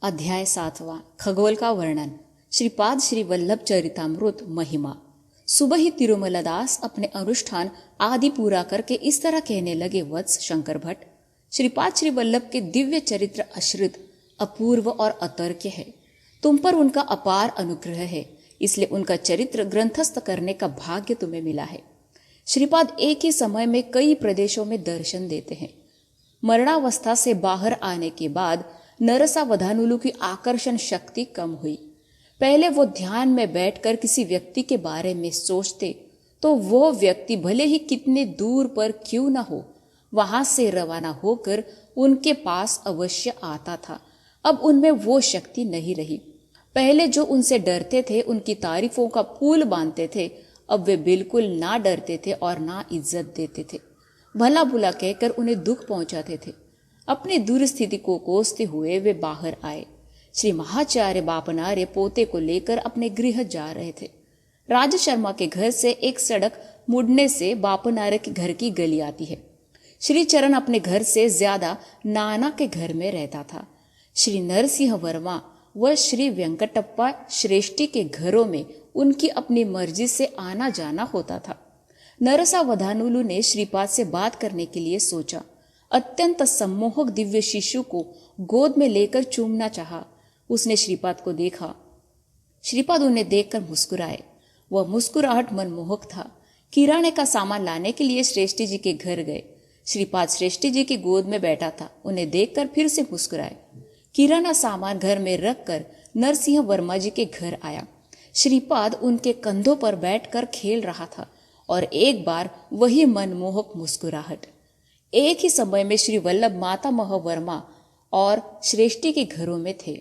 अध्याय 7वां खगोल का वर्णन। श्रीपाद श्री वल्लभ चरितामृत महिमा। सुबह ही तिरुमलदास अपने अनुष्ठान आदि पूरा करके इस तरह कहने लगे, वत्स शंकर भट्ट, श्रीपाद श्री वल्लभ के दिव्य चरित्र अश्रित, अपूर्व और अतर्क्य है। तुम पर उनका अपार अनुग्रह है, इसलिए उनका चरित्र ग्रंथस्थ करने का भाग्य तुम्हें मिला है। श्रीपाद एक ही समय में कई प्रदेशों में दर्शन देते हैं। मरणावस्था से बाहर आने के बाद नरसावधानुलु की आकर्षण शक्ति कम हुई। पहले वो ध्यान में बैठकर किसी व्यक्ति के बारे में सोचते तो वो व्यक्ति भले ही कितने दूर पर क्यों न हो, वहां से रवाना होकर उनके पास अवश्य आता था। अब उनमें वो शक्ति नहीं रही। पहले जो उनसे डरते थे, उनकी तारीफों का पुल बांधते थे, अब वे बिल्कुल ना डरते थे और ना इज्जत देते थे। भला बुला कहकर उन्हें दुख पहुंचाते थे। अपनी दुर्स्थिति को कोसते हुए वे बाहर आए। श्री महाचार्य बापनार्य पोते को लेकर अपने गृह जा रहे थे। राज शर्मा के घर से एक सड़क मुड़ने से बापनार्य के घर की गली आती है। श्री चरण अपने घर से ज्यादा नाना के घर में रहता था। श्री नरसिंह वर्मा व श्री वेंकटप्पा श्रेष्ठी के घरों में उनकी अपनी मर्जी से आना जाना होता था। नरसावधानुलु ने श्रीपाद से बात करने के लिए सोचा। अत्यंत सम्मोहक दिव्य शिशु को गोद में लेकर चूमना चाहा। उसने श्रीपाद को देखा। श्रीपाद उन्हें देखकर मुस्कुराए। वह मुस्कुराहट मनमोहक था। किराने का सामान लाने के लिए श्रेष्ठी जी के घर गए। श्रीपाद श्रेष्ठी जी की गोद में बैठा था। उन्हें देखकर फिर से मुस्कुराए। किराना सामान घर में रखकर नरसिंह वर्मा जी के घर आया। श्रीपाद उनके कंधों पर बैठकर खेल रहा था और एक बार वही मनमोहक मुस्कुराहट। एक ही समय में श्री वल्लभ मातामह वर्मा और श्रेष्ठी के घरों में थे।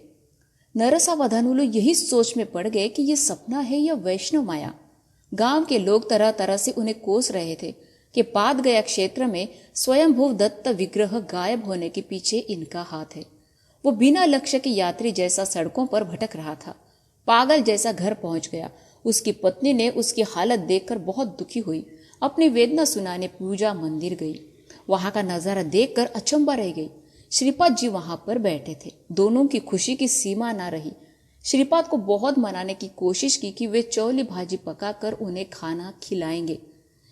नरसावधानुलु यही सोच में पड़ गए कि ये सपना है या वैष्णव माया। गांव के लोग तरह तरह से उन्हें कोस रहे थे कि पाद गया क्षेत्र में स्वयंभू दत्त विग्रह गायब होने के पीछे इनका हाथ है। वो बिना लक्ष्य के यात्री जैसा सड़कों पर भटक रहा था। पागल जैसा घर पहुंच गया। उसकी पत्नी ने उसकी हालत देखकर बहुत दुखी हुई। अपनी वेदना सुनाने पूजा मंदिर गई। वहां का नजारा देखकर अचंभा रह गई। श्रीपाद जी वहां पर बैठे थे। दोनों की खुशी की सीमा ना रही। श्रीपाद को बहुत मनाने की कोशिश की कि वे चौली भाजी पकाकर उन्हें खाना खिलाएंगे।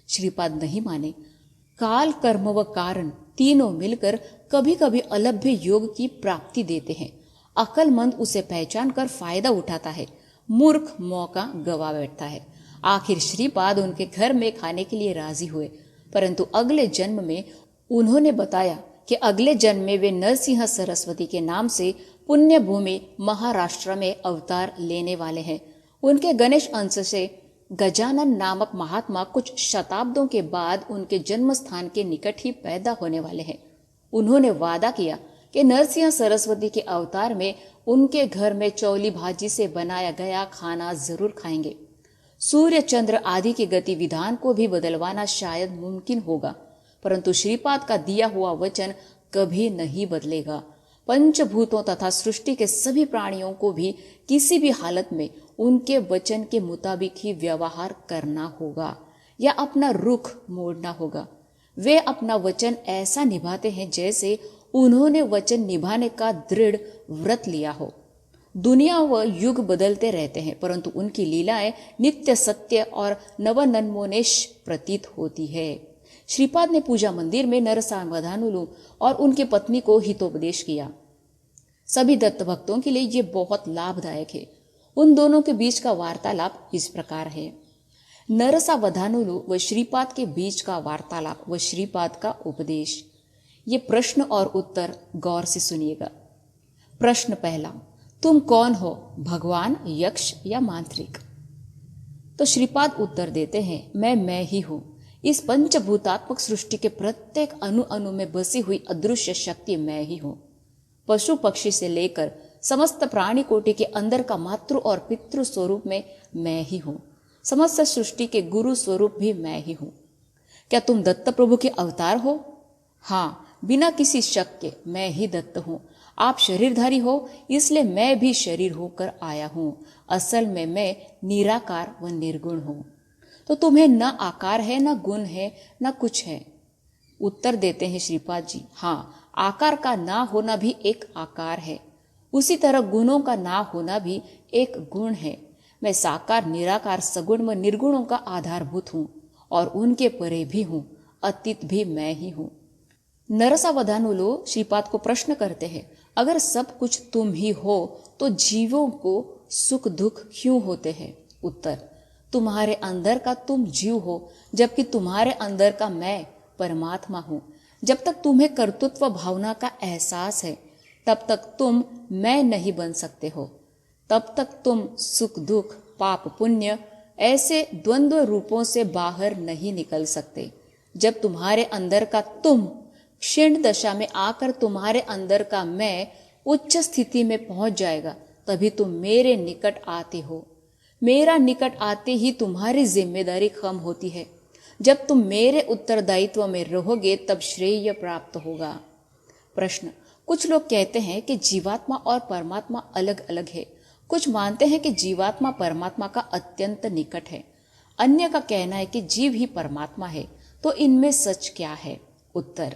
श्रीपाद नहीं माने। काल, कर्म व कारण तीनों मिलकर कभी कभी अलभ्य योग की प्राप्ति देते हैं। अक्लमंद उसे पहचान कर फायदा उठाता है, मूर्ख मौका गवा बैठता है। आखिर श्रीपाद उनके घर में खाने के लिए राजी हुए, परंतु अगले जन्म में उन्होंने बताया कि अगले जन्म में वे नरसिंह सरस्वती के नाम से पुण्य भूमि महाराष्ट्र में अवतार लेने वाले हैं। उनके गणेश अंश से गजानन नामक महात्मा कुछ शताब्दों के बाद उनके जन्म स्थान के निकट ही पैदा होने वाले हैं। उन्होंने वादा किया कि नरसिंह सरस्वती के अवतार में उनके घर में चौली भाजी से बनाया गया खाना जरूर खाएंगे। सूर्य चंद्र आदि के गतिविधान को भी बदलवाना शायद मुमकिन होगा, परंतु श्रीपाद का दिया हुआ वचन कभी नहीं बदलेगा। पंचभूतों तथा सृष्टि के सभी प्राणियों को भी किसी भी हालत में उनके वचन के मुताबिक ही व्यवहार करना होगा या अपना रुख मोड़ना होगा। वे अपना वचन ऐसा निभाते हैं जैसे उन्होंने वचन निभाने का दृढ़ व्रत लिया हो। दुनिया व युग बदलते रहते हैं, परंतु उनकी लीलाएं नित्य सत्य और नवनन्मोनेश प्रतीत होती है। श्रीपाद ने पूजा मंदिर में नरसावधानुलु और उनकी पत्नी को हितोपदेश किया। सभी दत्त भक्तों के लिए ये बहुत लाभदायक है। उन दोनों के बीच का वार्तालाप इस प्रकार है। नरसावधानुलु व श्रीपाद के बीच का वार्तालाप व श्रीपाद का उपदेश। ये प्रश्न और उत्तर गौर से सुनिएगा। प्रश्न पहला, तुम कौन हो, भगवान, यक्ष या मांत्रिक? तो श्रीपाद उत्तर देते हैं, मैं ही हूं। इस पंचभूतात्मक सृष्टि के प्रत्येक अणु अणु में बसी हुई अदृश्य शक्ति मैं ही हूं। पशु पक्षी से लेकर समस्त प्राणी कोटि के अंदर का मातृ और पितृ स्वरूप में मैं ही हूं। समस्त सृष्टि के गुरु स्वरूप भी मैं ही हूं। क्या तुम दत्त प्रभु के अवतार हो? हाँ, बिना किसी शक के मैं ही दत्त हूं। आप शरीरधारी हो, इसलिए मैं भी शरीर होकर आया हूं। असल में मैं निराकार व निर्गुण हूं। तो तुम्हें न आकार है, न गुण है, न कुछ है। उत्तर देते हैं श्रीपाद जी, हाँ, आकार का ना होना भी एक आकार है। उसी तरह गुणों का ना होना भी एक गुण है। मैं साकार निराकार सगुण व निर्गुणों का आधारभूत हूँ और उनके परे भी हूँ, अतीत भी मैं ही हूँ। नरसावधानुलो श्रीपाद को प्रश्न करते हैं, अगर सब कुछ तुम ही हो तो जीवों को सुख दुख क्यों होते हैं? उत्तर, तुम्हारे अंदर का तुम जीव हो, जबकि तुम्हारे अंदर का मैं परमात्मा हूँ। जब तक तुम्हें कर्तृत्व भावना का एहसास है तब तक तुम मैं नहीं बन सकते हो। तब तक तुम सुख दुख पाप पुण्य ऐसे द्वंद्व रूपों से बाहर नहीं निकल सकते। जब तुम्हारे अंदर का तुम क्षीण दशा में आकर तुम्हारे अंदर का मैं उच्च स्थिति में पहुंच जाएगा, तभी तुम मेरे निकट आते हो। मेरा निकट आते ही तुम्हारी जिम्मेदारी कम होती है। जब तुम मेरे उत्तरदायित्व में रहोगे तब श्रेय प्राप्त होगा। प्रश्न, कुछ लोग कहते हैं कि जीवात्मा और परमात्मा अलग अलग है। कुछ मानते हैं कि जीवात्मा परमात्मा का अत्यंत निकट है। अन्य का कहना है कि जीव ही परमात्मा है। तो इनमें सच क्या है? उत्तर,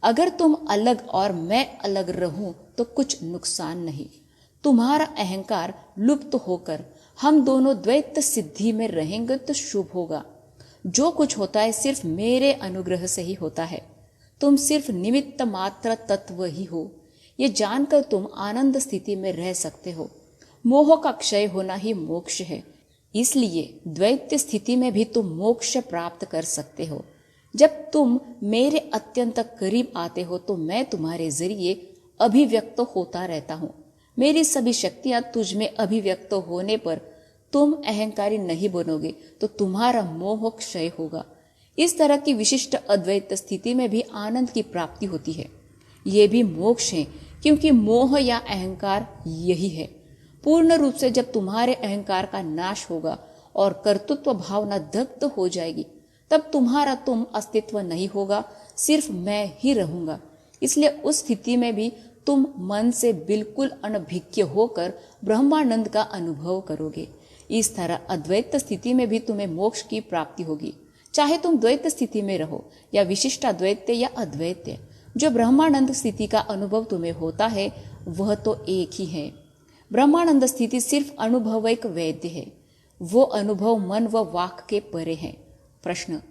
अगर तुम अलग और मैं अलग रहूं तो कुछ नुकसान नहीं। तुम्हारा अहंकार लुप्त होकर हम दोनों द्वैत सिद्धि में रहेंगे तो शुभ होगा। जो कुछ होता है सिर्फ मेरे अनुग्रह से ही होता है। तुम सिर्फ निमित्त मात्र तत्व ही हो। ये जानकर तुम आनंद स्थिति में रह सकते हो। मोह का क्षय होना ही मोक्ष है। इसलिए द्वैत स्थिति में भी तुम मोक्ष प्राप्त कर सकते हो। जब तुम मेरे अत्यंत करीब आते हो तो मैं तुम्हारे जरिए अभिव्यक्त होता रहता हूँ। मेरी सभी शक्तियां तुझ में अभिव्यक्त होने पर तुम अहंकारी नहीं बनोगे तो तुम्हारा मोह क्षय होगा। इस तरह की विशिष्ट अद्वैत स्थिति में भी आनंद की प्राप्ति होती है। ये भी मोक्ष है, क्योंकि मोह या अहंकार यही है। पूर्ण रूप से जब तुम्हारे अहंकार का नाश होगा और कर्तृत्व भावना दग्ध हो जाएगी, तब तुम्हारा तुम अस्तित्व नहीं होगा, सिर्फ मैं ही रहूंगा। इसलिए उस स्थिति में भी तुम मन से बिल्कुल अनभिज्ञ होकर ब्रह्मानंद का अनुभव करोगे। इस तरह अद्वैत स्थिति में भी तुम्हें मोक्ष की प्राप्ति होगी, चाहे तुम द्वैत स्थिति में रहो या विशिष्टाद्वैत या अद्वैत। जो ब्रह्मानंद स्थिति का अनुभव तुम्हें होता है वह तो एक ही है। ब्रह्मानंद स्थिति सिर्फ अनुभवैक वैद्य है। वो अनुभव मन व वाक के परे है। प्रश्न,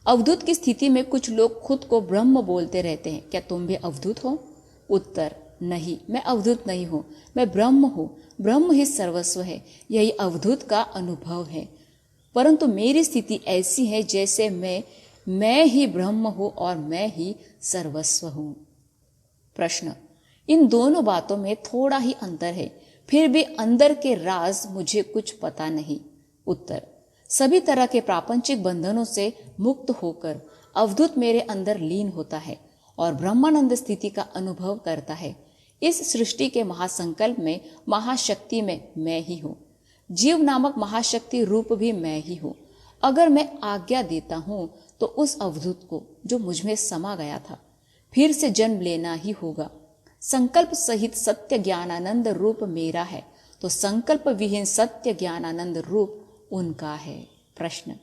अवधूत की स्थिति में कुछ लोग खुद को ब्रह्म बोलते रहते हैं, क्या तुम भी अवधूत हो? उत्तर, नहीं, मैं अवधूत नहीं हूँ, मैं ब्रह्म हूँ। ब्रह्म ही सर्वस्व है, यही अवधूत का अनुभव है। परंतु मेरी स्थिति ऐसी है जैसे मैं ही ब्रह्म हूँ और मैं ही सर्वस्व हूँ। प्रश्न, इन दोनों बातों में थोड़ा ही अंतर है, फिर भी अंदर के राज मुझे कुछ पता नहीं। उत्तर, सभी तरह के प्रापंचिक बंधनों से मुक्त होकर अवधूत मेरे अंदर लीन होता है और ब्रह्मानंद स्थिति का अनुभव करता है। इस सृष्टि के महासंकल्प में महाशक्ति में मैं ही हूँ। जीव नामक महाशक्ति रूप भी मैं ही हूँ। अगर मैं आज्ञा देता हूँ तो उस अवधूत को जो मुझमें समा गया था फिर से जन्म लेना ही होगा। संकल्प सहित सत्य ज्ञानानंद रूप मेरा है तो संकल्प विहीन सत्य ज्ञानानंद रूप उनका है। प्रश्न,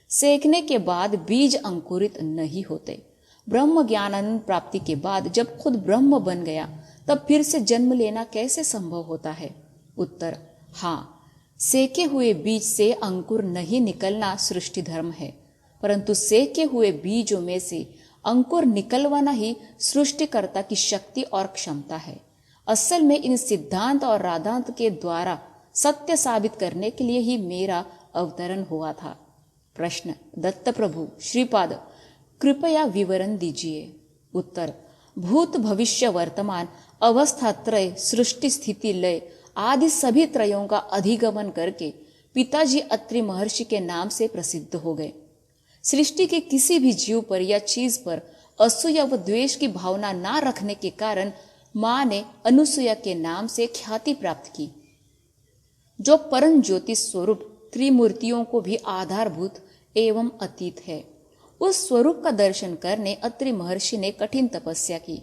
सेकने के बाद बीज अंकुरित नहीं होते। ब्रह्म ज्ञानानंद प्राप्ति के बाद जब खुद ब्रह्म बन गया तब फिर से जन्म लेना कैसे संभव होता है? उत्तर, हाँ, सेके हुए बीज से अंकुर नहीं निकलना सृष्टि धर्म है, परंतु सेके हुए बीजों में से अंकुर निकलवाना ही सृष्टिकर्ता की शक्ति और क्षमता है। असल में इन सिद्धांत और राधांत के द्वारा सत्य साबित करने के लिए ही मेरा अवतरण हुआ था। प्रश्न, दत्त प्रभु श्रीपाद कृपया विवरण दीजिए। उत्तर, भूत भविष्य वर्तमान अवस्था त्रय सृष्टि स्थिति लय आदि सभी त्रयों का अधिगमन करके पिताजी अत्रि महर्षि के नाम से प्रसिद्ध हो गए। सृष्टि के किसी भी जीव पर या चीज पर असूया व द्वेष की भावना ना रखने के कारण मां ने अनुसूया के नाम से ख्याति प्राप्त की, जो परम ज्योति स्वरूप त्रिमूर्तियों को भी आधारभूत एवं अतीत है। उस स्वरूप का दर्शन करने अत्रि महर्षि ने कठिन तपस्या की।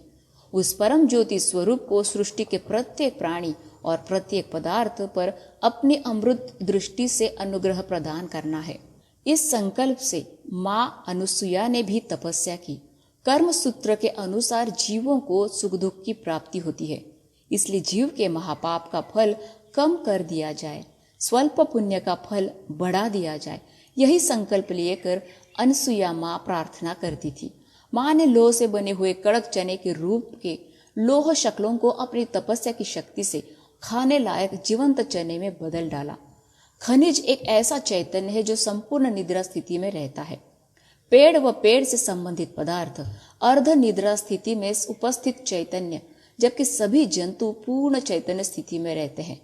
उस परम ज्योति स्वरूप को सृष्टि के प्रत्येक प्राणी और प्रत्येक पदार्थ पर अपनी अमृत दृष्टि से अनुग्रह प्रदान करना है। इस संकल्प से मां अनुसूया ने भी तपस्या की। कर्म सूत्र के अनुसार जीवों को सुख दुख की प्राप्ति होती है, इसलिए जीव के महापाप का फल कम कर दिया जाए, स्वल्प पुण्य का फल बढ़ा दिया जाए। यही संकल्प लेकर अनसुईया माँ प्रार्थना करती थी। माँ ने लोह से बने हुए कड़क चने के रूप के लोह शक्लों को अपनी तपस्या की शक्ति से खाने लायक जीवंत चने में बदल डाला। खनिज एक ऐसा चैतन्य है जो संपूर्ण निद्रा स्थिति में रहता है। पेड़ व पेड़ से संबंधित पदार्थ अर्ध निद्रा स्थिति में उपस्थित चैतन्य, जबकि सभी जंतु पूर्ण चैतन्य स्थिति में रहते हैं।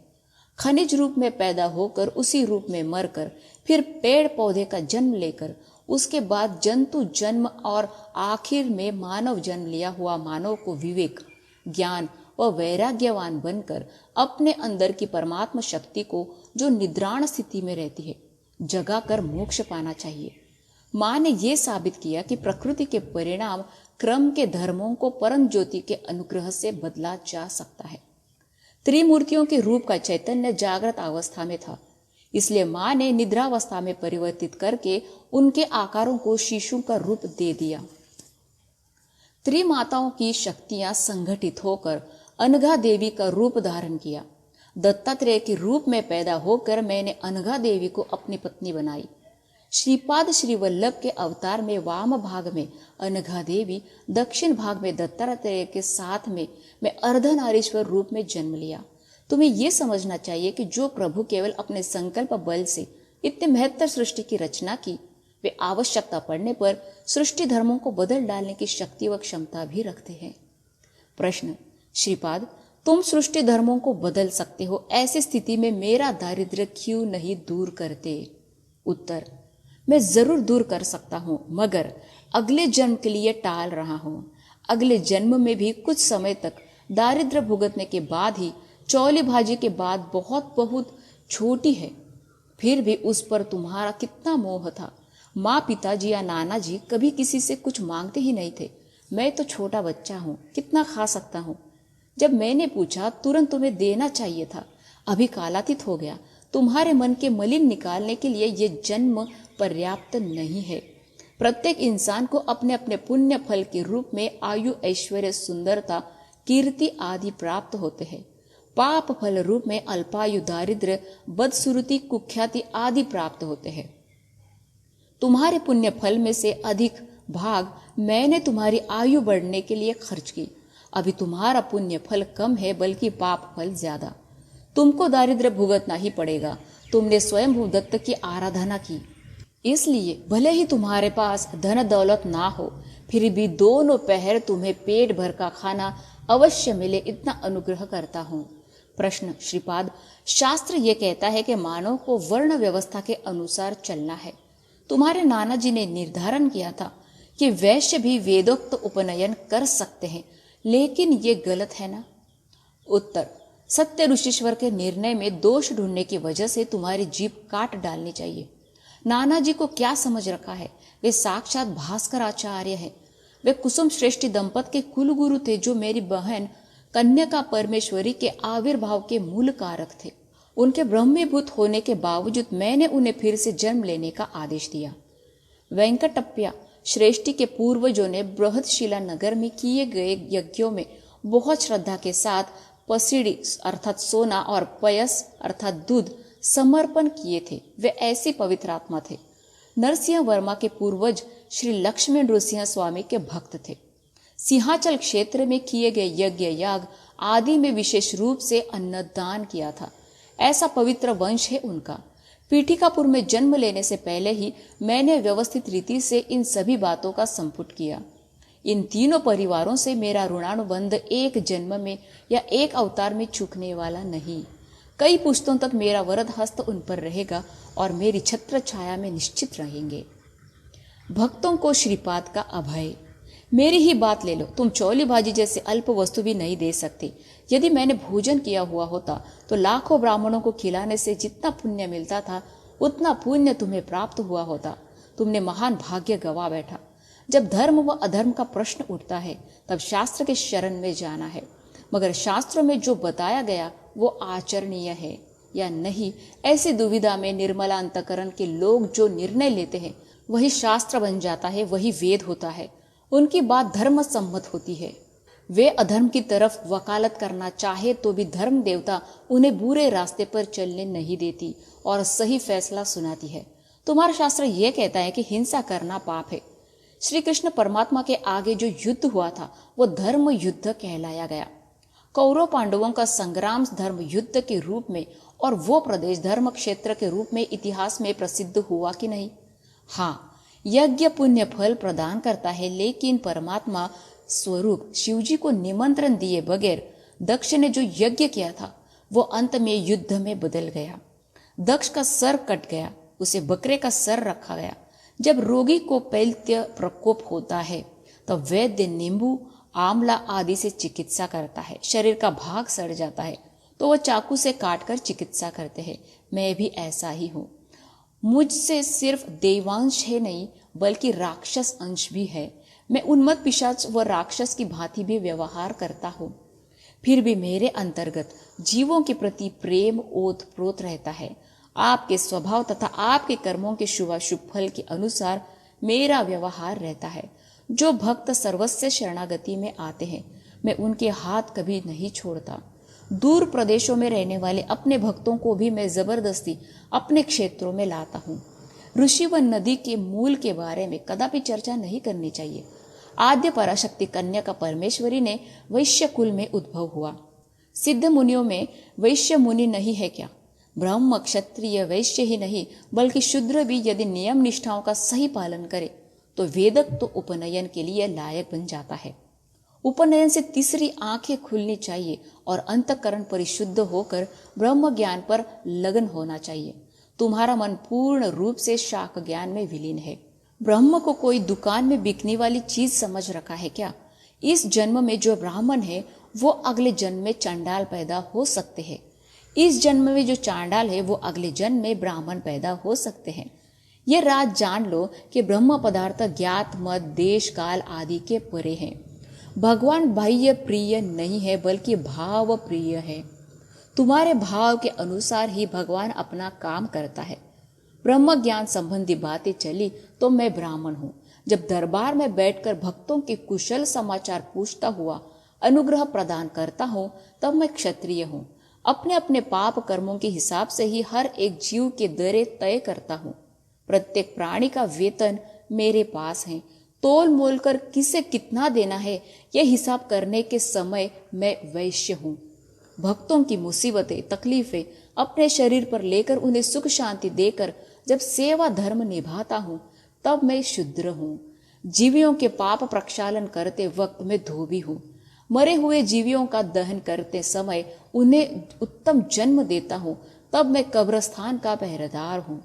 खनिज रूप में पैदा होकर उसी रूप में मरकर फिर पेड़ पौधे का जन्म लेकर उसके बाद जंतु जन्म और आखिर में मानव जन्म लिया हुआ मानव को विवेक, ज्ञान व वैराग्यवान बनकर अपने अंदर की परमात्मा शक्ति को जो निद्राण स्थिति में रहती है जगाकर मोक्ष पाना चाहिए। माँ ने यह साबित किया कि प्रकृति के परिणाम क्रम के धर्मों को परम ज्योति के अनुग्रह से बदला जा सकता है। त्रिमूर्तियों के रूप का चैतन्य जागृत अवस्था में था, इसलिए माँ ने निद्रावस्था में परिवर्तित करके उनके आकारों को शिशु का रूप दे दिया। त्रिमाताओं की शक्तियां संगठित होकर अनघा देवी का रूप धारण किया। दत्तात्रेय के रूप में पैदा होकर मैंने अनघा देवी को अपनी पत्नी बनाई। श्रीपाद श्री वल्लभ के अवतार में वाम भाग में अनघा देवी, दक्षिण भाग में दत्तात्रेय के साथ में मैं अर्धनारीश्वर रूप में जन्म लिया। तुम्हें यह समझना चाहिए कि जो प्रभु केवल अपने संकल्प बल से इतने महत्तर सृष्टि की रचना की, वे आवश्यकता पड़ने पर सृष्टि धर्मों को बदल डालने की शक्ति व क्षमता भी रखते हैं। प्रश्न: श्रीपाद, तुम सृष्टि धर्मों को बदल सकते हो, ऐसी स्थिति में मेरा दारिद्र्य क्यों नहीं दूर करते? उत्तर: मैं जरूर दूर कर सकता हूँ, मगर अगले जन्म के लिए टाल रहा हूँ। अगले जन्म में भी कुछ समय तक दारिद्र्य भुगतने के बाद ही चौली भाजी के बाद बहुत छोटी है, फिर भी उस पर तुम्हारा कितना मोह था। माँ, पिताजी या नाना जी कभी किसी से कुछ मांगते ही नहीं थे। मैं तो छोटा बच्चा हूँ, कितना खा सकता हूँ। जब मैंने पूछा, तुरंत तुम्हें देना चाहिए था। अभी कालातीत हो गया। तुम्हारे मन के मलिन निकालने के लिए ये जन्म पर्याप्त नहीं है। प्रत्येक इंसान को अपने अपने पुण्य फल के रूप में आयु, ऐश्वर्य, सुंदरता, कीर्ति आदि प्राप्त होते हैं। पाप फल रूप में अल्पायु, दारिद्र्य, बदसुरती, कुख्याति आदि प्राप्त होते हैं। तुम्हारे पुण्य फल में से अधिक भाग मैंने तुम्हारी आयु बढ़ने के लिए खर्च की। अभी तुम्हारा पुण्य फल कम है, बल्कि पाप फल ज्यादा। तुमको दारिद्र्य भुगतना ही पड़ेगा। तुमने स्वयं दत्त की आराधना की, इसलिए भले ही तुम्हारे पास धन दौलत ना हो, फिर भी दोनों पहर तुम्हें पेट भर का खाना अवश्य मिले, इतना अनुग्रह करता हूँ। प्रश्न: श्रीपाद, शास्त्र ये कहता है कि मानव को वर्ण व्यवस्था के अनुसार चलना है। तुम्हारे नाना जी ने निर्धारण किया था कि वैश्य भी वेदोक्त उपनयन कर सकते हैं, लेकिन ये गलत है ना? उत्तर: सत्य ऋषिश्वर के निर्णय में दोष ढूंढने की वजह से तुम्हारी जीभ काट डालनी चाहिए। नाना जी को क्या समझ रखा है? वे साक्षात भास्कर आचार्य हैं। वे कुसुम श्रेष्ठी दंपत के कुलगुरु थे, जो मेरी बहन कन्यका परमेश्वरी के आविर्भाव के मूल कारक थे। उनके ब्रह्मीभूत होने के बावजूद मैंने उन्हें फिर से जन्म लेने का आदेश दिया। वेंकटप्पा श्रेष्ठी के पूर्वजों ने बृहदशिला नगर में किए गए यज्ञों में बहुत श्रद्धा के साथ पसीड़ी अर्थात सोना और पयस अर्थात दूध समर्पण किए थे। वे ऐसी पवित्र आत्मा थे। नरसिंह वर्मा के पूर्वज श्री लक्ष्मण नृसिंह स्वामी के भक्त थे। सिंहाचल क्षेत्र में किए गए यज्ञ याग आदि में विशेष रूप से अन्नदान किया था। ऐसा पवित्र वंश है उनका। पीठिकापुर में जन्म लेने से पहले ही मैंने व्यवस्थित रीति से इन सभी बातों का संपुट किया। इन तीनों परिवारों से मेरा ऋणानुबंध एक जन्म में या एक अवतार में चूकने वाला नहीं। कई पुश्तों तक मेरा वरद हस्त उन पर रहेगा और मेरी छत्र छाया में निश्चित रहेंगे। भक्तों को श्रीपाद का अभय। मेरी ही बात ले लो, तुम चौली भाजी जैसे अल्प वस्तु भी नहीं दे सकते। यदि मैंने भोजन किया हुआ होता तो लाखों ब्राह्मणों को खिलाने से जितना पुण्य मिलता था, उतना पुण्य तुम्हें प्राप्त हुआ होता। तुमने महान भाग्य गवा बैठा। जब धर्म व अधर्म का प्रश्न उठता है, तब शास्त्र के शरण में जाना है। मगर शास्त्रों में जो बताया गया वो आचरणीय है या नहीं, ऐसी दुविधा में निर्मला अंतकरण के लोग जो निर्णय लेते हैं, वही शास्त्र बन जाता है, वही वेद होता है। उनकी बात धर्म सम्मत होती है। वे अधर्म की तरफ वकालत करना चाहे तो भी धर्म देवता उन्हें बुरे रास्ते पर चलने नहीं देती और सही फैसला सुनाती है। तुम्हारा शास्त्र यह कहता है कि हिंसा करना पाप है। श्री कृष्ण परमात्मा के आगे जो युद्ध हुआ था वो धर्म युद्ध कहलाया गया। कौरव पांडवों का संग्राम धर्म युद्ध के रूप में और वो प्रदेश धर्म क्षेत्र के रूप में इतिहास में प्रसिद्ध हुआ कि नहीं? हाँ, यज्ञ पुण्य फल प्रदान करता है, लेकिन परमात्मा स्वरूप शिवजी को निमंत्रण दिए बगैर दक्ष ने जो यज्ञ किया था वो अंत में युद्ध में बदल गया। दक्ष का सर कट गया, उसे बकरे का सर रखा गया। जब रोगी को पैत्य प्रकोप होता है तो वैद्य नींबू आंवला आदि से चिकित्सा करता है। शरीर का भाग सड़ जाता है तो वह चाकू से काटकर चिकित्सा करते हैं। मैं भी ऐसा ही हूँ। मुझसे सिर्फ देवांश है नहीं बल्कि राक्षस अंश भी है। मैं उन्मत्त पिशाच व राक्षस की भांति भी व्यवहार करता हूँ, फिर भी मेरे अंतर्गत जीवों के प्रति प्रेम ओत प्रोत रहता है। आपके स्वभाव तथा आपके कर्मों के शुभाशुभ फल के अनुसार मेरा व्यवहार रहता है। जो भक्त सर्वस्व शरणागति में आते हैं मैं उनके हाथ कभी नहीं छोड़ता। दूर प्रदेशों में रहने वाले अपने भक्तों को भी मैं जबरदस्ती अपने क्षेत्रों में लाता हूँ। ऋषि व नदी के मूल के बारे में कदापि चर्चा नहीं करनी चाहिए। आद्य पराशक्ति कन्या का परमेश्वरी ने वैश्य कुल में उद्भव हुआ। सिद्ध मुनियों में वैश्य मुनि नहीं है क्या? ब्रह्म क्षत्रिय वैश्य ही नहीं बल्कि शूद्र भी यदि नियम निष्ठाओं का सही पालन करे तो वेदक तो उपनयन के लिए लायक बन जाता है। उपनयन से तीसरी आंखें खुलनी चाहिए और अंतःकरण परिशुद्ध होकर ब्रह्म ज्ञान पर लगन होना चाहिए। तुम्हारा मन पूर्ण रूप से शाक ज्ञान में विलीन है। ब्रह्म को कोई दुकान में बिकने वाली चीज समझ रखा है क्या? इस जन्म में जो ब्राह्मण है वो अगले जन्म में चांडाल पैदा हो सकते हैं। इस जन्म में जो चांडाल है वो अगले जन्म में ब्राह्मण पैदा हो सकते हैं। ये राज जान लो कि ब्रह्म पदार्थ ज्ञात मत देश काल आदि के परे हैं। भगवान बाह्य प्रिय नहीं है बल्कि भाव प्रिय है। तुम्हारे भाव के अनुसार ही भगवान अपना काम करता है। ब्रह्म ज्ञान संबंधी बातें चली तो मैं ब्राह्मण हूँ। जब दरबार में बैठकर भक्तों के कुशल समाचार पूछता हुआ अनुग्रह प्रदान करता हूँ तब मैं क्षत्रिय हूँ। अपने अपने पाप कर्मों के हिसाब से ही हर एक जीव के दरें तय करता हूँ। प्रत्येक प्राणी का वेतन मेरे पास है। तोल मोल कर किसे कितना देना है यह हिसाब करने के समय मैं वैश्य हूँ। भक्तों की मुसीबतें तकलीफें अपने शरीर पर लेकर उन्हें सुख शांति देकर जब सेवा धर्म निभाता हूँ तब मैं शूद्र हूँ। जीवियों के पाप प्रक्षालन करते वक्त मैं धोबी हूँ। मरे हुए जीवियों का दहन करते समय उन्हें उत्तम जन्म देता हूँ तब मैं कब्रस्थान का पहरेदार हूँ।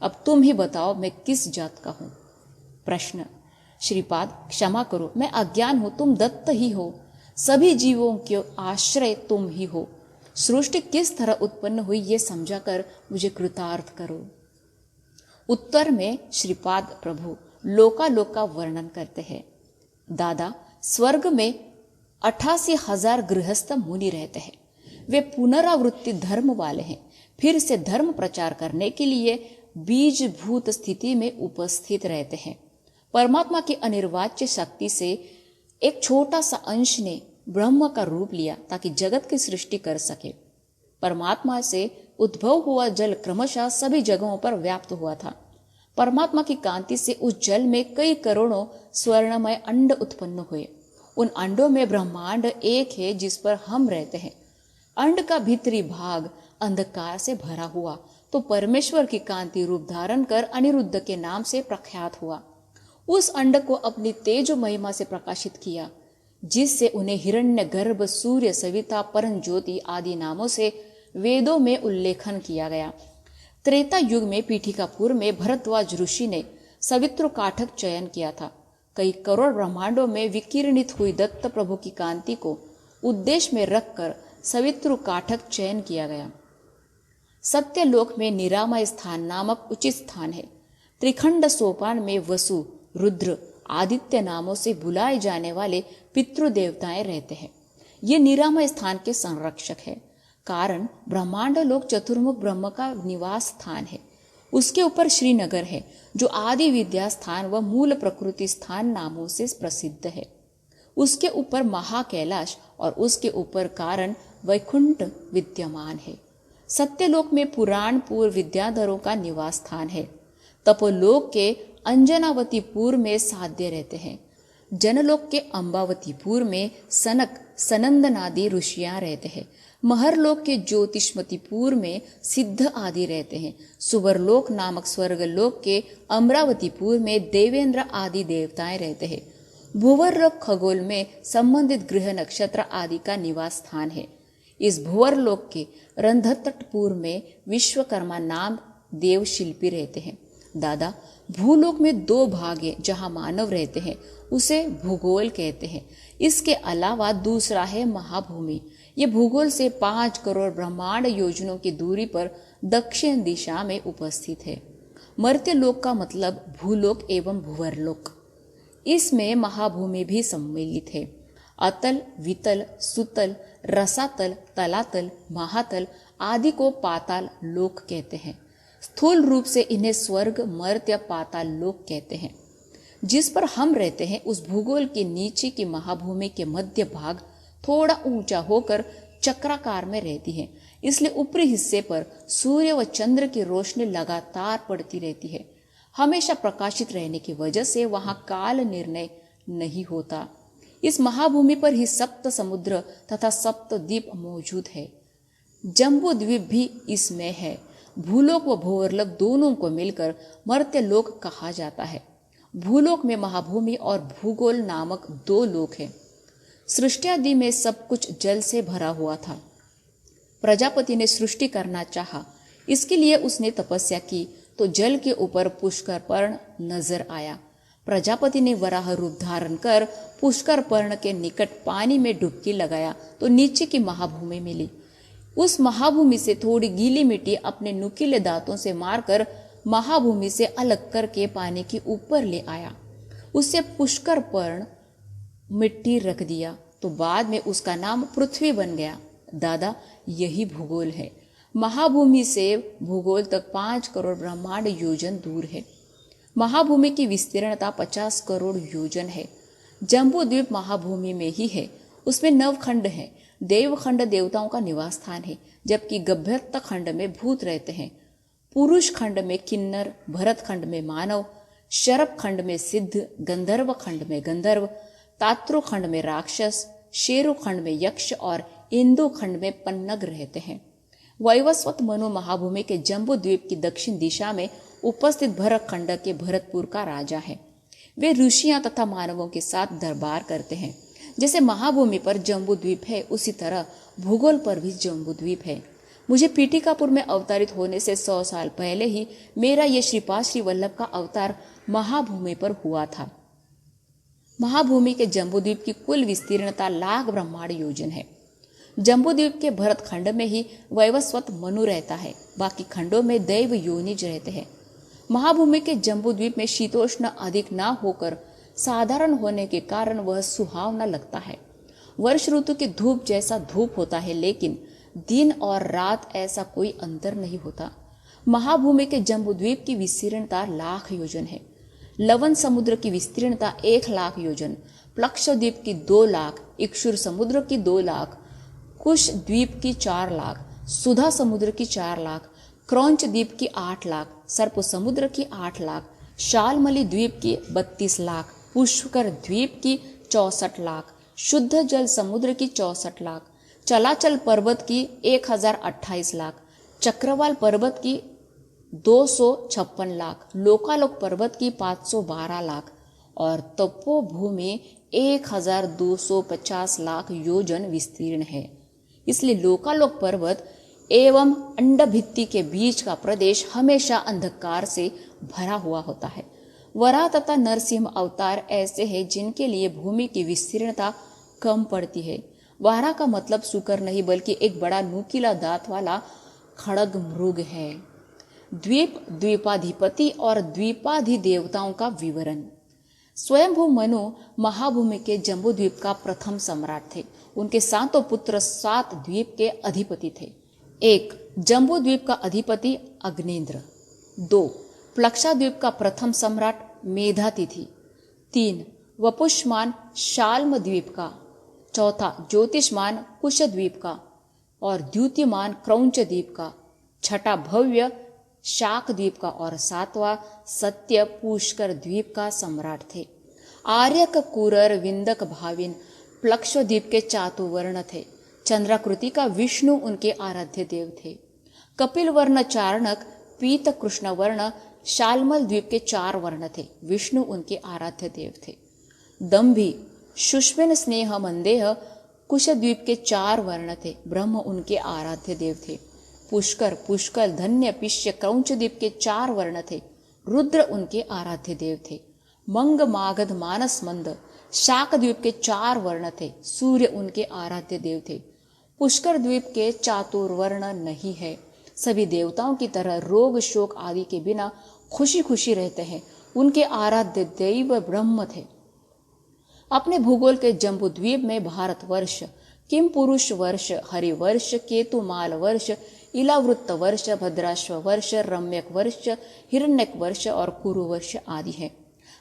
अब तुम ही बताओ मैं किस जात का हूँ? प्रश्न। श्रीपाद क्षमा करो, मैं अज्ञान हूँ, तुम दत्त ही हो। सभी जीवों के आश्रय तुम ही हो। सृष्टि किस तरह उत्पन्न हुई ये समझाकर मुझे कृतार्थ करो। उत्तर में श्रीपाद प्रभु लोकालोक का वर्णन करते हैं। दादा, स्वर्ग में 88,000 गृहस्थ मुनि रहते हैं। वे पुनरावृत्ति धर्म वाले हैं। फिर से धर्म प्रचार करने के लिए बीजभूत स्थिति में उपस्थित रहते हैं। परमात्मा की अनिर्वाच्य शक्ति से एक छोटा सा अंश ने ब्रह्म का रूप लिया ताकि जगत की सृष्टि कर सके। परमात्मा से उद्भव हुआ जल क्रमशः सभी जगहों पर व्याप्त हुआ था। परमात्मा की कांति से उस जल में कई करोड़ों स्वर्णमय अंड उत्पन्न हुए। उन अंडों में ब्रह्मांड एक है जिस पर हम रहते हैं। अंड का भीतरी भाग अंधकार से भरा हुआ तो परमेश्वर की कांति रूप धारण कर अनिरुद्ध के नाम से प्रख्यात हुआ। उस अंड को अपनी तेज महिमा से प्रकाशित किया जिससे उन्हें हिरण्यगर्भ, सूर्य, सविता, परम ज्योति आदि नामों से वेदों में उल्लेखन किया गया। त्रेता युग में पीठिकापुर में भरद्वाज ऋषि ने सवित्र काठक चयन किया था। कई करोड़ ब्रह्मांडों में विकिरणित हुई दत्त प्रभु की कांति को उद्देश्य में रखकर सवित्र काठक चयन किया गया। सत्यलोक में निरामय स्थान नामक उचित स्थान है। त्रिखंड सोपान में वसु, रुद्र, आदित्य नामों से बुलाए जाने वाले पितृदेवताएं रहते हैं। ये निरामय स्थान के संरक्षक है। कारण ब्रह्मांड लोक चतुर्मुख ब्रह्म का निवास स्थान है। उसके ऊपर श्रीनगर है जो आदि विद्या स्थान व मूल प्रकृति स्थान नामों से प्रसिद्ध है। उसके ऊपर महाकैलाश और उसके ऊपर कारण वैकुंठ विद्यमान है। सत्यलोक में पुराणपुर विद्याधरों का निवास स्थान है। तपोलोक के अंजनावतीपुर में साध्य रहते हैं। जनलोक के अंबावतीपुर में सनक सनंदनादि ऋषियां रहते हैं। महरलोक के ज्योतिष्मतीपुर में सिद्ध आदि रहते हैं। सुवरलोक नामक स्वर्गलोक के अमरावतीपुर में देवेंद्र आदि देवताएं रहते हैं। भूवरलोक खगोल में संबंधित ग्रह नक्षत्र आदि का निवास स्थान है। इस भूवरलोक के रंधतटपुर में विश्वकर्मा नाम देव शिल्पी रहते हैं। दादा, भूलोक में 2 भाग है जहाँ मानव रहते हैं, उसे भूगोल कहते हैं। इसके अलावा दूसरा है महाभूमि। ये भूगोल से 5 करोड़ ब्रह्मांड योजनों की दूरी पर दक्षिण दिशा में उपस्थित है। मर्त्यलोक का मतलब भूलोक एवं भूवरलोक। इसमें महाभूमि भी सम्मिलित है। अतल, वितल, सुतल, रसातल, तलातल, महातल आदि को पाताल लोक कहते हैं। स्थूल रूप से इन्हें स्वर्ग, मर्त्य, पाताल लोक कहते हैं। जिस पर हम रहते हैं उस भूगोल के नीचे की महाभूमि के मध्य भाग थोड़ा ऊंचा होकर चक्राकार में रहती है। इसलिए ऊपरी हिस्से पर सूर्य व चंद्र की रोशनी लगातार पड़ती रहती है। हमेशा प्रकाशित रहने की वजह से वहां काल निर्णय नहीं होता। इस महाभूमि पर ही सप्त समुद्र तथा सप्त द्वीप मौजूद है। जम्बू द्वीप भी इसमें है। भूलोक व भूवरलोक दोनों को मिलकर मर्त्यलोक कहा जाता है। भूलोक में महाभूमि और भूगोल नामक 2 लोक हैं। सृष्टि आदि में सब कुछ जल से भरा हुआ था। प्रजापति ने सृष्टि करना चाहा, इसके लिए उसने तपस्या की तो जल के ऊपर पुष्कर पर्ण नजर आया। प्रजापति ने वराह रूप धारण कर पुष्कर पर्ण के निकट पानी में डुबकी लगाया तो नीचे की महाभूमि मिली। उस महाभूमि से थोड़ी गीली मिट्टी अपने नुकीले दांतों से मारकर महाभूमि से अलग करके पानी के ऊपर ले आया। उससे पुष्कर पर्ण मिट्टी रख दिया तो बाद में उसका नाम पृथ्वी बन गया। दादा, यही भूगोल है। महाभूमि से भूगोल तक 5 करोड़ ब्रह्मांड योजन दूर है। महाभूमि की विस्तीर्णता 50 करोड़ योजन है। जम्बू द्वीप महाभूमि में ही है। उसमें 9 खंड है। देवखंड देवताओं का निवास स्थान है, जबकि गभ्यत खंड में भूत रहते हैं। पुरुष खंड में किन्नर, भरत खंड में मानव, शरभ खंड में सिद्ध, गंधर्व खंड में गंधर्व, तात्रु खंड में राक्षस, शेरु खंड में यक्ष और इंदु खंड में पन्नग रहते हैं। वैवस्वत मनु महाभूमि के जम्बू द्वीप की दक्षिण दिशा में उपस्थित भरत खंड के भरतपुर का राजा है। वे ऋषियां तथा मानवों के साथ दरबार करते हैं। जैसे महाभूमि पर जम्बू द्वीप है, उसी तरह भूगोल पर भी जम्बू द्वीप है। मुझे पीठिकापुर में अवतरित होने से 100 साल पहले ही मेरा ये श्रीपाद श्री वल्लभ का अवतार महाभूमि पर हुआ था। महाभूमि के जम्बूद्वीप की कुल विस्तीर्णता लाख ब्रह्मांड योजन है। जम्बूद्वीप के भरत खंड में ही वैवस्वत मनु रहता है, बाकी खंडों में दैव योनिज रहते हैं। महाभूमि के जम्बूद्वीप में शीतोष्ण अधिक ना होकर साधारण होने के कारण वह सुहावना लगता है। वर्ष ऋतु की धूप जैसा धूप होता है, लेकिन दिन और रात ऐसा कोई अंतर नहीं होता। महाभूमि के जम्बूद्वीप की विस्तीर्णता लाख योजन है। लवन समुद्र की विस्तीर्णता 1 लाख योजन, प्लक्षद्वीप की 2 लाख, इक्षुर समुद्र की 2 लाख, कुश द्वीप की 4 लाख, सुधा समुद्र की 4 लाख, क्रौंच द्वीप की 8 लाख, सर्प समुद्र की 8 लाख, शालमली द्वीप की 32 लाख, पुष्कर द्वीप की 64 लाख, शुद्ध जल समुद्र की 64 लाख, चलाचल पर्वत की 1028 लाख, चक्रवाल पर्वत की 256 लाख, लोकालोक पर्वत की 512 लाख और तपोभूमि 1250 लाख योजन विस्तीर्ण है। इसलिए लोकालोक पर्वत एवं अंडभित्ति के बीच का प्रदेश हमेशा अंधकार से भरा हुआ होता है। वराह तथा नरसिंह अवतार ऐसे हैं जिनके लिए भूमि की विस्तीर्णता कम पड़ती है। वारा का मतलब शुकर नहीं बल्कि एक बड़ा नुकीला दांत वाला खड़ग मृग है। द्वीप, द्वीपाधिपति और द्वीपाधिदेवताओं का विवरण। स्वयंभू मनु महाभूमि के जम्बूद्वीप का प्रथम सम्राट थे। उनके 7 पुत्र 7 द्वीप के अधिपति थे। 1. जम्बूद्वीप का अधिपति अग्निन्द्र। 2. प्लक्षाद्वीप का प्रथम सम्राट मेधातिथि। 3. वपुष्मान शाल्म द्वीप का, चौथा ज्योतिष्मान कुश द्वीप का और द्युतिमान क्रौंच द्वीप का, छठा भव्य शाक द्वीप का और सातवां सत्य पुष्कर द्वीप का सम्राट थे। आर्यक, कुरर, विंदक, भाविन, प्लक्ष द्वीप के चातुवर्ण थे। चंद्राकृति का विष्णु उनके आराध्य देव थे। कपिल वर्ण चारणक, पीत कृष्ण वर्ण शालमल द्वीप के 4 वर्ण थे। विष्णु उनके आराध्य देव थे। दंभी, शुष्मिन, स्नेह, मंदेह कुश द्वीप के 4 वर्ण थे। ब्रह्म उनके आराध्य देव थे। पुष्कर, पुष्कल, धन्य, पिष्य, क्रौंच द्वीप के 4 वर्ण थे। रुद्र उनके आराध्य देव थे। मंग, मागध, मानस, मंद शाक द्वीप के 4 वर्ण थे। सूर्य उनके आराध्य देव थे। पुष्कर द्वीप के चातुर्वर्ण नहीं है। सभी देवताओं की तरह रोग शोक आदि के बिना खुशी खुशी रहते हैं। उनके आराध्य देव ब्रह्म थे। अपने भूगोल के जम्बू द्वीप में भारतवर्ष, किम पुरुष वर्ष, हरिवर्ष, केतुमाल वर्ष, इलावृत्त वर्ष, भद्राश्व वर्ष, रम्यक वर्ष, हिरण्यक वर्ष और कुरु वर्ष आदि है।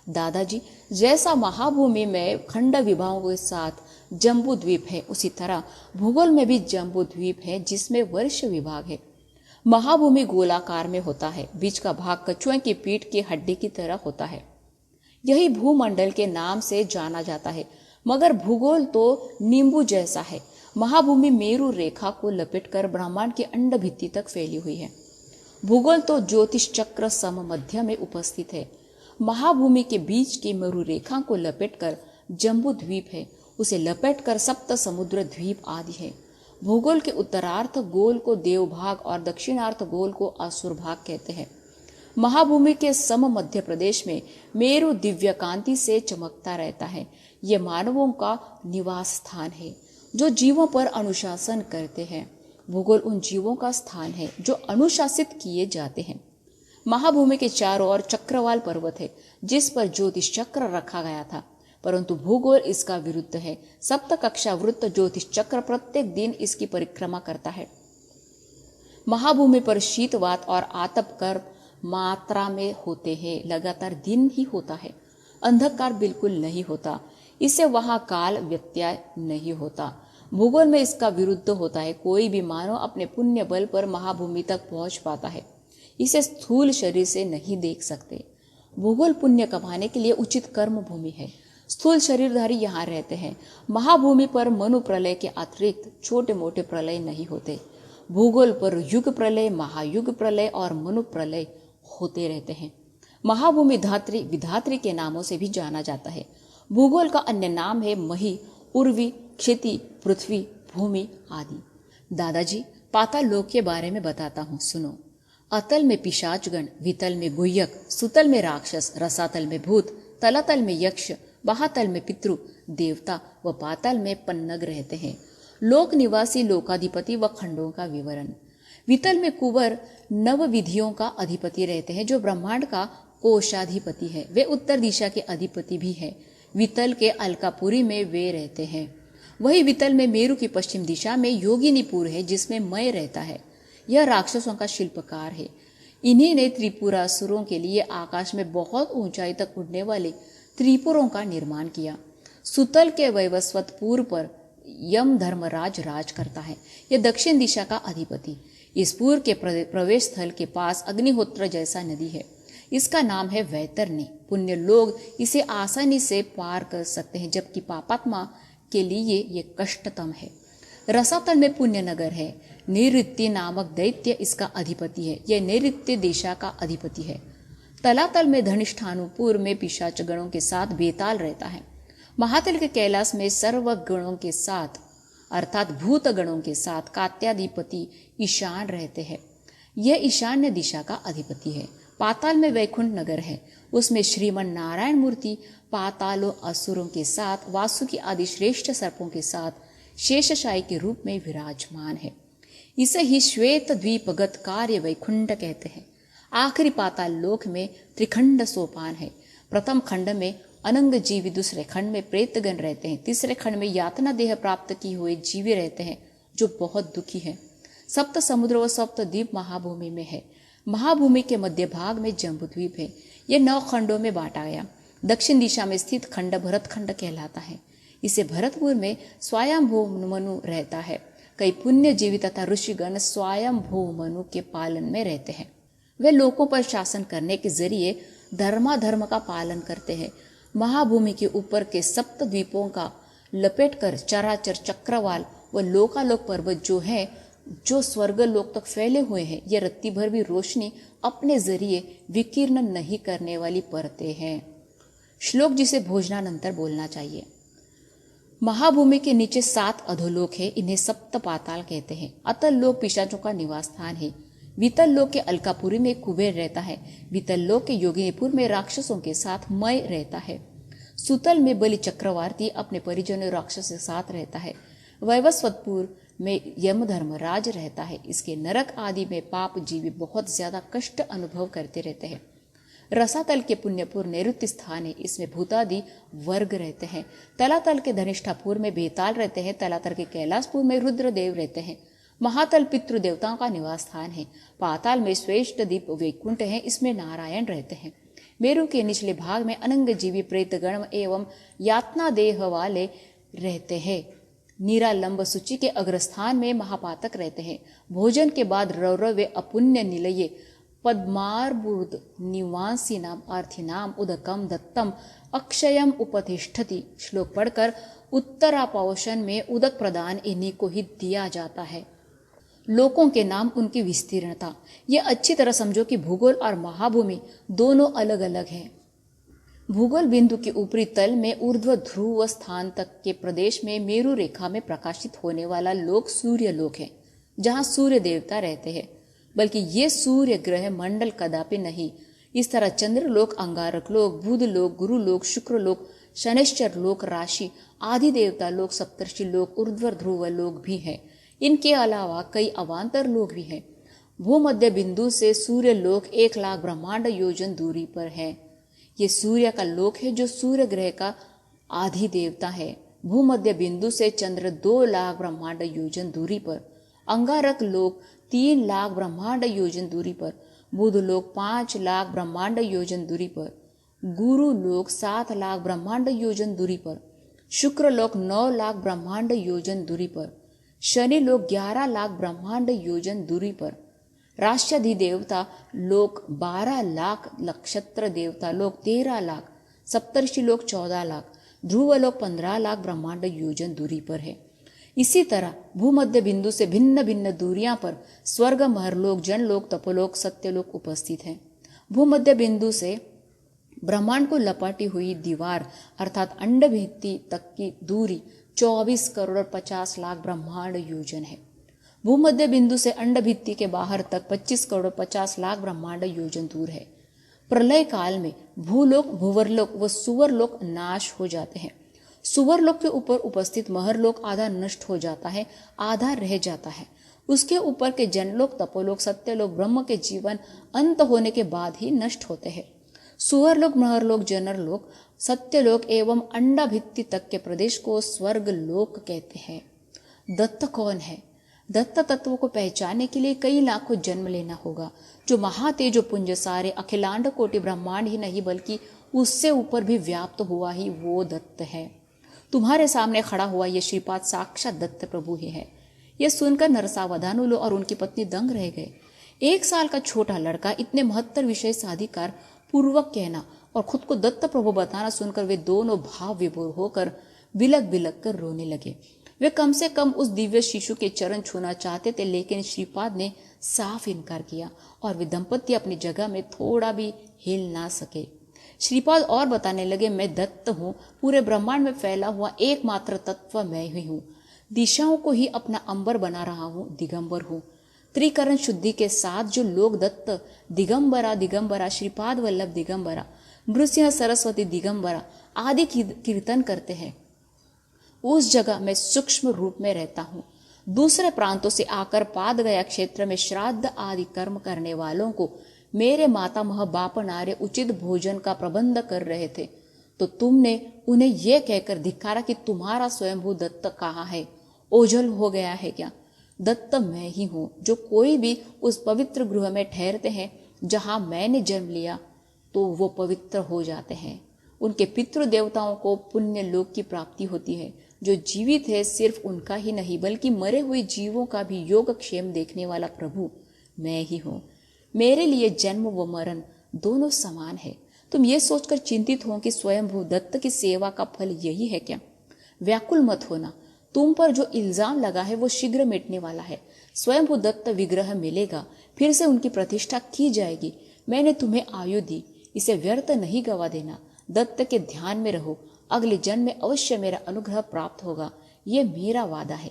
दादाजी, जैसा महाभूमि में खंड विभागों के साथ जम्बू द्वीप है, उसी तरह भूगोल में भी जम्बू द्वीप है जिसमें वर्ष विभाग है। महाभूमि गोलाकार में होता है। बीच का भाग कछुए की पीठ की हड्डी की तरह होता है। यही भूमंडल के नाम से जाना जाता है। मगर भूगोल तो नींबू जैसा है। महाभूमि मेरु रेखा को लपेटकर ब्रह्मांड की अंड भित्ति तक फैली हुई है। भूगोल तो ज्योतिष चक्र सम मध्य में उपस्थित है। महाभूमि के बीच की मेरु रेखा को लपेटकर जम्बू द्वीप है। उसे लपेटकर सप्त समुद्र द्वीप आदि है। भूगोल के उत्तरार्थ गोल को देवभाग और दक्षिणार्थ गोल को असुर भाग कहते हैं। महाभूमि के सम मध्य प्रदेश में मेरु दिव्य कांति से चमकता रहता है। यह मानवों का निवास स्थान है जो जीवों पर अनुशासन करते हैं। भूगोल उन जीवों का स्थान है जो अनुशासित किए जाते हैं। महाभूमि के चारों ओर चक्रवाल पर्वत है जिस पर ज्योतिष चक्र रखा गया था, परंतु भूगोल इसका विरुद्ध है। सप्त कक्षा वृत्त ज्योतिष चक्र प्रत्येक दिन इसकी परिक्रमा करता है। महाभूमि पर शीतवात और आतप कर मात्रा में होते हैं। लगातार दिन ही होता है। अंधकार बिल्कुल नहीं होता। इससे वहां काल व्यत्यय नहीं होता। भूगोल में इसका विरुद्ध होता है। कोई भी मानव अपने पुण्य बल पर महाभूमि तक पहुंच पाता है। इसे स्थूल शरीर से नहीं देख सकते। भूगोल पुण्य कमाने के लिए उचित कर्म भूमि है। स्थूल शरीरधारी यहाँ रहते हैं। महाभूमि पर मनु प्रलय के अतिरिक्त छोटे मोटे प्रलय नहीं होते। भूगोल पर युग प्रलय, महायुग प्रलय और मनु प्रलय होते रहते हैं। महाभूमि धात्री, विधात्री के नामों से भी जाना जाता है। भूगोल का अन्य नाम है मही, उर्वी, क्षिति, पृथ्वी, भूमि आदि। दादाजी, पाताल लोक के बारे में बताता हूँ, सुनो। अतल में पिशाचगण, वितल में गुह्यक, सुतल में राक्षस, रसातल में भूत, तलातल में यक्ष, महातल में पितृ देवता व पाताल में पन्नग रहते हैं। लोक निवासी लोकाधिपति व खंडों का विवरण। वितल में कुंवर नव विधियों का अधिपति रहते हैं जो ब्रह्मांड का कोशाधिपति है। वे उत्तर दिशा के अधिपति भी है। वितल के अलकापुरी में वे रहते हैं। वही वितल में मेरु की पश्चिम दिशा में योगिनीपुर है जिसमें मय रहता है। यह राक्षसों का शिल्पकार है। इन्हीं ने त्रिपुरासुरों के लिए आकाश में बहुत ऊंचाई तक उड़ने वाले त्रिपुरों का निर्माण किया। सुतल के वैवस्वतपुर पर यम धर्मराज राज करता है। यह दक्षिण दिशा का अधिपति। इस पुर के प्रवेश स्थल के पास अग्निहोत्र जैसा नदी है। इसका नाम है वैतरणी। पुण्य लोग इसे आसानी से पार कर सकते हैं, जबकि पापात्मा के लिए ये कष्टतम है। रसातल में पुण्य नगर है। नैऋत्य नामक दैत्य इसका अधिपति है। यह नैऋत्य दिशा का अधिपति है। तलातल में धनिष्ठानुपुर में पिशाच गणों के साथ बेताल रहता है। महातल के कैलाश में सर्व गणों के साथ अर्थात भूत गणों के साथ कात्याधिपति ईशान रहते हैं। यह ईशान्य दिशा का अधिपति है। पाताल में वैकुंठ नगर है। उसमें श्रीमन नारायण मूर्ति पातालो असुरों के साथ वासुकी आदि श्रेष्ठ सर्पों के साथ शेषशायी के रूप में विराजमान है। इसे ही श्वेत द्वीपगत कार्य वैकुंठ कहते हैं। आखिरी पाताल लोक में त्रिखंड सोपान है। प्रथम खंड में अनंग जीवी, दूसरे खंड में प्रेतगण रहते हैं, तीसरे खंड में यातना देह प्राप्त किए हुए जीवी रहते हैं जो बहुत दुखी हैं। सप्त समुद्र व सप्त द्वीप महाभूमि में है। महाभूमि के मध्य भाग में जम्बू द्वीप है। यह 9 खंडों में बांटा गया। दक्षिण दिशा में स्थित खंड भरत खंड कहलाता है। इसे भरतपुर में स्वयंभू मनु रहता है। कई पुण्य जीवी तथा ऋषिगण स्वयंभू मनु के पालन में रहते हैं। वे लोगों पर शासन करने के जरिए धर्माधर्म का पालन करते हैं। महाभूमि के ऊपर के सप्त द्वीपों का लपेट कर चराचर चक्रवाल व लोकालोक पर्वत जो स्वर्ग लोक तक फैले हुए हैं, ये रत्ती भर भी रोशनी अपने जरिए विकीर्ण नहीं करने वाली परतें हैं। श्लोक जिसे भोजनानंतर बोलना चाहिए। महाभूमि के नीचे 7 अधोलोक है, इन्हें सप्त पाताल कहते हैं। अतल लोक पिशाचों का निवास स्थान है। वितल लोक के अलकापुरी में कुबेर रहता है। वितल लोक के योगिनीपुर में राक्षसों के साथ मय रहता है। सुतल में बलि चक्रवर्ती अपने परिजनों राक्षस के साथ रहता है। वैवस्वतपुर में यमधर्मराज रहता है। इसके नरक आदि में पाप जीवी बहुत ज्यादा कष्ट अनुभव करते रहते हैं। रसातल के पुण्यपुर नैऋत्य स्थान है, इसमें भूतादि वर्ग रहते हैं। तलातल के धनिष्ठापुर में बेताल रहते हैं। तलातल के कैलाशपुर में रुद्रदेव रहते हैं। महातल पितृ देवताओं का निवास स्थान है। पाताल में श्रेष्ठ दीप वैकुंठ है, इसमें नारायण रहते हैं। मेरु के निचले भाग में अनंग जीवी प्रेतगण एवं यातना देह वाले रहते हैं। नीरालंब सूची के अग्रस्थान में महापातक रहते हैं। भोजन के बाद रौरवे अपुण्य निलये पद्मार्बुद निवासी नाम अर्थीनाम उदकम दत्तम अक्षयम उपतिष्ठति। श्लोक पढ़कर उत्तरापोषण में उदक प्रदान इन्हीं को ही दिया जाता है। लोकों के नाम, उनकी विस्तीर्णता। ये अच्छी तरह समझो कि भूगोल और महाभूमि दोनों अलग अलग हैं। भूगोल बिंदु के ऊपरी तल में ऊर्ध्व ध्रुव स्थान तक के प्रदेश में मेरु रेखा में प्रकाशित होने वाला लोक सूर्य लोक है, जहाँ सूर्य देवता रहते हैं। बल्कि ये सूर्य ग्रह मंडल कदापि नहीं। इस तरह चंद्र लोक, अंगारक लोक, बुध लोक, गुरु लोक, शुक्र लोक, शनैश्चर लोक, राशि आदि देवता लोक, सप्तर्षि लोक, ऊर्ध्व ध्रुव लोक भी है। इनके अलावा कई अवान्तर लोक भी हैं। भूमध्य बिंदु से सूर्य लोक 1,00,000 ब्रह्मांड योजन दूरी पर है। ये सूर्य का लोक है जो सूर्य ग्रह का आदि देवता है। भूमध्य बिंदु से चंद्र 2,00,000 ब्रह्मांड योजन दूरी पर, अंगारक लोक 3,00,000 ब्रह्मांड योजन दूरी पर, बुध लोक 5,00,000 ब्रह्मांड योजन दूरी पर, गुरु लोक 7,00,000 ब्रह्मांड योजन दूरी पर, शुक्र लोक 9,00,000 ब्रह्मांड योजन दूरी पर, शनि लोक 11,00,000 ब्रह्मांड योजन दूरी पर, राष्ट्राधिदेवता लोक 12,00,000, नक्षत्र देवता लोक 13,00,000, सप्तर्षि लोक 14,00,000, ध्रुव लोक 15,00,000 ब्रह्मांड योजन दूरी पर है। इसी तरह भूमध्य बिंदु से भिन्न भिन्न दूरियां पर स्वर्ग, महरलोक, जनलोक, तपोलोक, सत्यलोक उपस्थित है। भूमध्य बिंदु से ब्रह्मांड को लपाटी हुई दीवार अर्थात अंड भित्ति तक की दूरी 24 करोड़ 50 लाख ब्रह्मांड योजन है। भूमध्य बिंदु से अंड भित्ति के बाहर तक 25 करोड़ 50 लाख ब्रह्मांड योजन दूर है। प्रलय काल में भूलोक, भूवरलोक व सुवरलोक नाश हो जाते हैं। सुवरलोक के ऊपर उपस्थित महरलोक आधा नष्ट हो जाता है, आधा रह जाता है। उसके ऊपर के जनलोक, तपोलोक, सत्यलोक ब्रह्म के जीवन अंत होने के बाद ही नष्ट होते हैं। सुवरलोक, महरलोक, जनरलोक, सत्यलोक एवं अंडा भित्ति तक के प्रदेश को स्वर्ग लोक कहते हैं। दत्त कौन है? दत्त तत्व को पहचानने के लिए कई लाखों जन्म लेना होगा। जो महातेजो पुंज सारे अखिलांड कोटि ब्रह्मांड ही नहीं बल्कि उससे ऊपर भी व्याप्त हुआ ही वो दत्त है। तुम्हारे सामने खड़ा हुआ ये श्रीपाद साक्षात दत्त प्रभु ही है। यह सुनकर नरसावधानुलो और उनकी पत्नी दंग रह गए। 1 साल का छोटा लड़का इतने महत्तर विषय साधिकार पूर्वक कहना और खुद को दत्त प्रभु बताना सुनकर वे दोनों भाव विभोर होकर बिलक बिलक कर रोने लगे। वे कम से कम उस दिव्य शिशु के चरण छूना चाहते थे, लेकिन श्रीपाद ने साफ इनकार किया और वे दंपति अपनी जगह में थोड़ा भी हिल ना सके। श्रीपाद और बताने लगे, मैं दत्त हूँ, पूरे ब्रह्मांड में फैला हुआ एकमात्र तत्व मैं ही हूँ। दिशाओं को ही अपना अंबर बना रहा हूँ, दिगंबर हूँ। त्रिकरण शुद्धि के साथ जो लोग दत्त दिगंबरा दिगंबरा, श्रीपाद वल्लभ दिगंबरा, नृसिंह सरस्वती दिगंबरा आदि कीर्तन करते हैं, उस जगह मैं सूक्ष्म रूप में रहता हूँ। दूसरे प्रांतों से आकर पाद गया क्षेत्र में श्राद्ध आदि कर्म करने वालों को मेरे मातामह बाप नारे उचित भोजन का प्रबंध कर रहे थे, तो तुमने उन्हें यह कहकर धिक्कारा कि तुम्हारा स्वयंभू दत्त कहाँ है, ओझल हो गया है क्या? दत्त मैं ही हूँ। जो कोई भी उस पवित्र गृह में ठहरते हैं जहाँ मैंने जन्म लिया, तो वो पवित्र हो जाते हैं। उनके पितृ देवताओं को पुण्य लोक की प्राप्ति होती है। जो जीवित है सिर्फ उनका ही नहीं बल्कि मरे हुए जीवों का भी योगक्षेम देखने वाला प्रभु मैं ही हूँ। मेरे लिए जन्म व मरण दोनों समान है। तुम ये सोचकर चिंतित हो कि स्वयंभू दत्त की सेवा का फल यही है क्या? व्याकुल मत होना, तुम पर जो इल्जाम लगा है वो शीघ्र मिटने वाला है। स्वयंभू दत्त विग्रह मिलेगा, फिर से उनकी प्रतिष्ठा की जाएगी। मैंने तुम्हें आयु दी, इसे व्यर्थ नहीं गवा देना। दत्त के ध्यान में रहो, अगले जन्म में अवश्य मेरा अनुग्रह प्राप्त होगा, ये मेरा वादा है।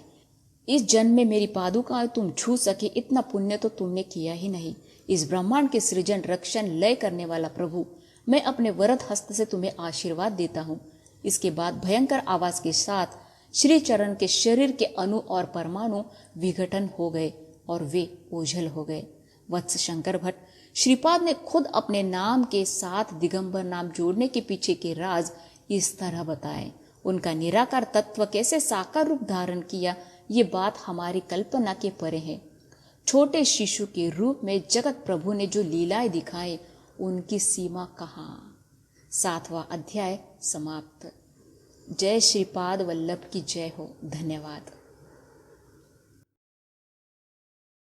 इस जन्म में मेरी पादुकाएं तुम छू सके इतना पुण्य तो तुमने किया ही नहीं। इस ब्रह्मांड के सृजन रक्षण लय करने वाला प्रभु, मैं अपने वरद हस्त से तुम्हें आशीर्वाद देता हूँ। इसके बाद भयंकर आवाज के साथ श्री चरण के शरीर के अणु और परमाणु विघटन हो गए और वे ओझल हो गए। वत्स शंकर भट्ट श्रीपाद ने खुद अपने नाम के साथ दिगंबर नाम जोड़ने के पीछे के राज इस तरह बताए। उनका निराकार तत्व कैसे साकार रूप धारण किया, ये बात हमारी कल्पना के परे है। छोटे शिशु के रूप में जगत प्रभु ने जो लीलाएं दिखाए, उनकी सीमा कहाँ। 7वां अध्याय समाप्त। जय श्रीपाद वल्लभ की जय हो। धन्यवाद।